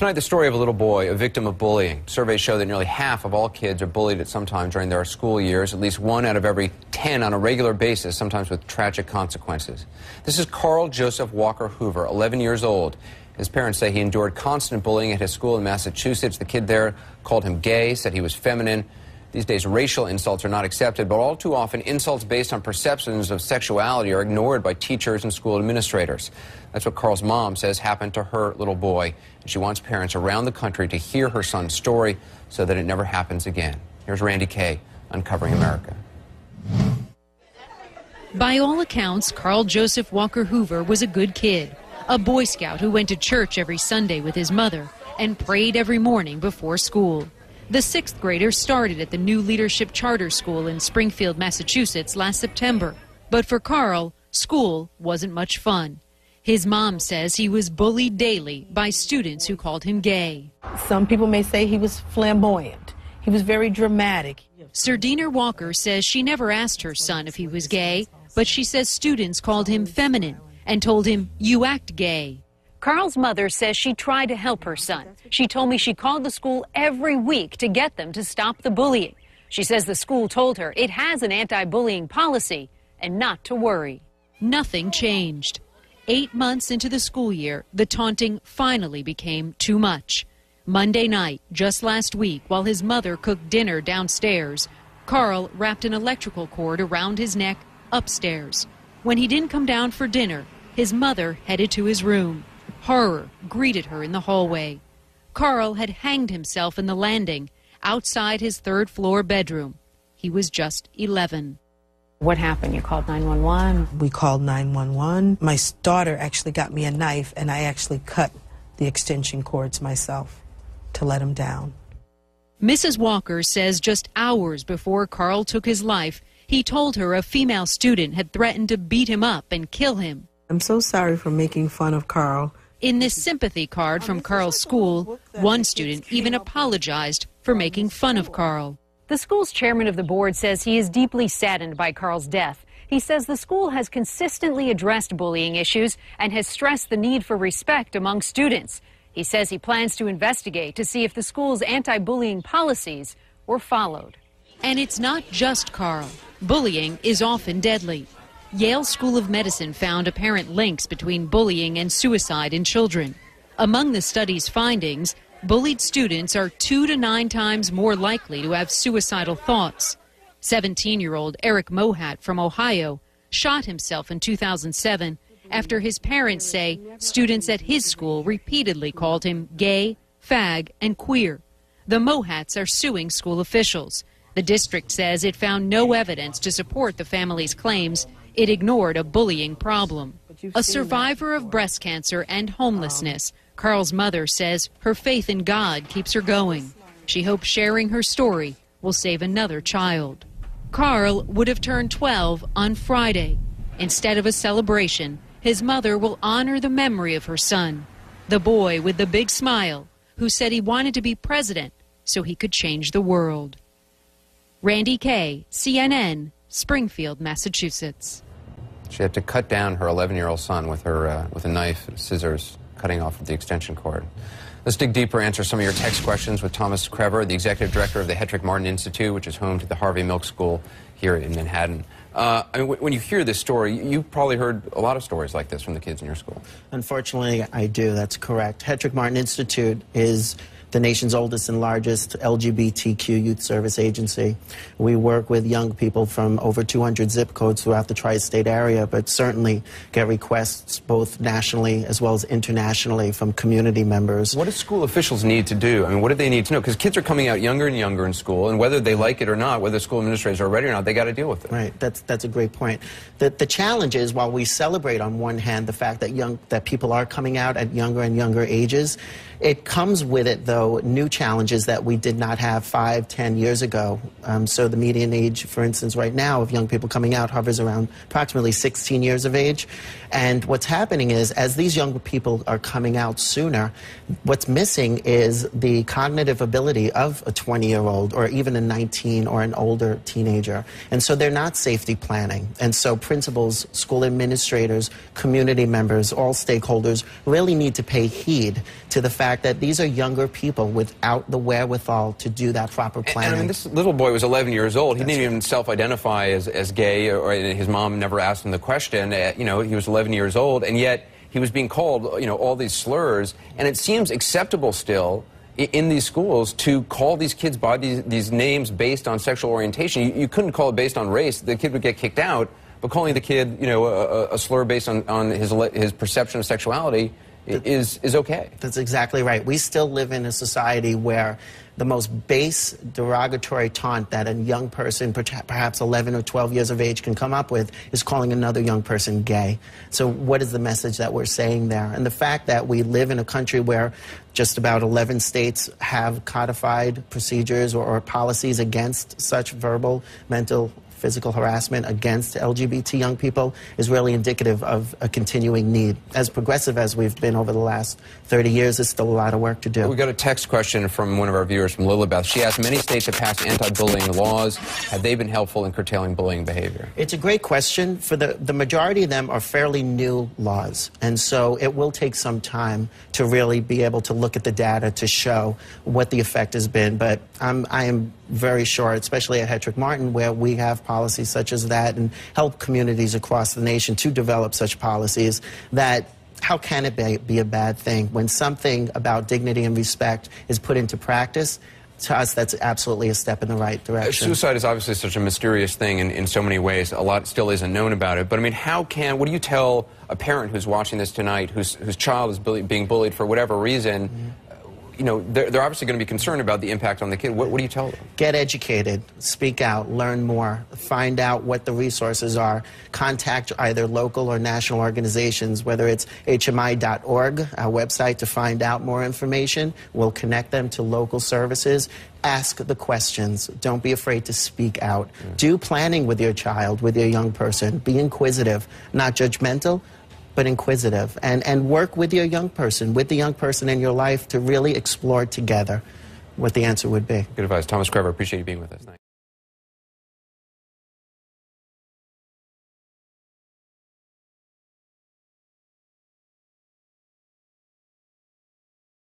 Tonight, the story of a little boy, a victim of bullying. Surveys show that nearly half of all kids are bullied at some time during their school years, at least 1 out of every 10 on a regular basis, sometimes with tragic consequences. This is Carl Joseph Walker Hoover, 11 years old. His parents say he endured constant bullying at his school in Massachusetts. The kid there called him gay, said he was feminine. These days, racial insults are not accepted, but all too often, insults based on perceptions of sexuality are ignored by teachers and school administrators. That's what Carl's mom says happened to her little boy. And she wants parents around the country to hear her son's story so that it never happens again. Here's Randy Kay, Uncovering America. By all accounts, Carl Joseph Walker Hoover was a good kid, a Boy Scout who went to church every Sunday with his mother and prayed every morning before school. The 6th grader started at the New Leadership Charter School in Springfield, Massachusetts last September. But for Carl, school wasn't much fun. His mom says he was bullied daily by students who called him gay. Some people may say he was flamboyant. He was very dramatic. Serdina Walker says she never asked her son if he was gay, but she says students called him feminine and told him, "You act gay." Carl's mother says she tried to help her son. She told me she called the school every week to get them to stop the bullying. She says the school told her it has an anti-bullying policy and not to worry. Nothing changed. 8 months into the school year, the taunting finally became too much. Monday night, just last week, while his mother cooked dinner downstairs, Carl wrapped an electrical cord around his neck upstairs. When he didn't come down for dinner, his mother headed to his room. Horror greeted her in the hallway. Carl had hanged himself in the landing outside his 3rd-floor bedroom. He was just 11. What happened? You called 911? We called 911. My daughter actually got me a knife, and I actually cut the extension cords myself to let him down. Mrs. Walker says just hours before Carl took his life, he told her a female student had threatened to beat him up and kill him. I'm so sorry for making fun of Carl. In this sympathy card from Carl's school, one student even apologized for making fun of Carl. The school's chairman of the board says he is deeply saddened by Carl's death. He says the school has consistently addressed bullying issues and has stressed the need for respect among students. He says he plans to investigate to see if the school's anti-bullying policies were followed. And it's not just Carl. Bullying is often deadly. Yale School of Medicine found apparent links between bullying and suicide in children. Among the study's findings, bullied students are 2 to 9 times more likely to have suicidal thoughts. 17-year-old Eric Mohat from Ohio shot himself in 2007 after his parents say students at his school repeatedly called him gay, fag, and queer. The Mohats are suing school officials. The district says it found no evidence to support the family's claims. It ignored a bullying problem. A survivor of breast cancer and homelessness, Carl's mother says her faith in God keeps her going. She hopes sharing her story will save another child. Carl would have turned 12 on Friday. Instead of a celebration, his mother will honor the memory of her son, the boy with the big smile who said he wanted to be president so he could change the world. Randy Kay, CNN, Springfield, Massachusetts. She had to cut down her 11-year-old son with a knife and scissors, cutting off the extension cord. Let's dig deeper, answer some of your text questions with Thomas Krever, the executive director of the Hedrick Martin Institute, which is home to the Harvey Milk School here in Manhattan. I mean, when you hear this story, you've probably heard a lot of stories like this from the kids in your school. Unfortunately, I do. That's correct. Hedrick Martin Institute is the nation's oldest and largest LGBTQ youth service agency. We work with young people from over 200 zip codes throughout the tri-state area, but certainly get requests both nationally as well as internationally from community members. What do school officials need to do? I mean, what do they need to know? Because kids are coming out younger and younger in school, and whether they like it or not, whether school administrators are ready or not, they got to deal with it. Right. That's a great point. The challenge is, while we celebrate on one hand the fact that people are coming out at younger and younger ages, it comes with it, though, also new challenges that we did not have 5, 10 years ago. So the median age, for instance, right now of young people coming out hovers around approximately 16 years of age. And what's happening is, as these younger people are coming out sooner, what's missing is the cognitive ability of a 20-year-old or even a 19 or an older teenager. And so they're not safety planning. And so principals, school administrators, community members, all stakeholders really need to pay heed to the fact that these are younger people without the wherewithal to do that proper planning. And I mean, this little boy was 11 years old. He didn't even self-identify as gay, or his mom never asked him the question. You know, he was 11 years old, and yet he was being called, you know, all these slurs. And it seems acceptable still in these schools to call these kids by these names based on sexual orientation. You couldn't call it based on race. The kid would get kicked out. But calling the kid, you know, a slur based on his perception of sexuality is okay. That's exactly right. We still live in a society where the most base derogatory taunt that a young person, perhaps 11 or 12 years of age, can come up with is calling another young person gay. So what is the message that we're saying there? And the fact that we live in a country where just about 11 states have codified procedures or policies against such verbal, mental, physical harassment against LGBT young people is really indicative of a continuing need. As progressive as we've been over the last 30 years, there's still a lot of work to do. We got a text question from one of our viewers, from Lilibeth. She asked, many states have passed anti-bullying laws. Have they been helpful in curtailing bullying behavior? It's a great question. For the majority of them are fairly new laws, and so it will take some time to really be able to look at the data to show what the effect has been. But I am very sure, especially at Hetrick Martin, where we have policies such as that and help communities across the nation to develop such policies, that how can it be a bad thing when something about dignity and respect is put into practice? To us, that's absolutely a step in the right direction. Suicide is obviously such a mysterious thing in so many ways. A lot still isn't known about it. But I mean, what do you tell a parent who's watching this tonight, whose child is being bullied for whatever reason? Mm-hmm. You know, they're obviously going to be concerned about the impact on the kid. What do you tell them? Get educated, speak out, learn more, find out what the resources are, contact either local or national organizations, whether it's hmi.org, our website, to find out more information. We'll connect them to local services. Ask the questions. Don't be afraid to speak out. Do planning with your child, with your young person. Be inquisitive, not judgmental, but inquisitive, and work with your young person, with the young person in your life, to really explore together what the answer would be. Good advice. Thomas Krever, appreciate you being with us. Thanks.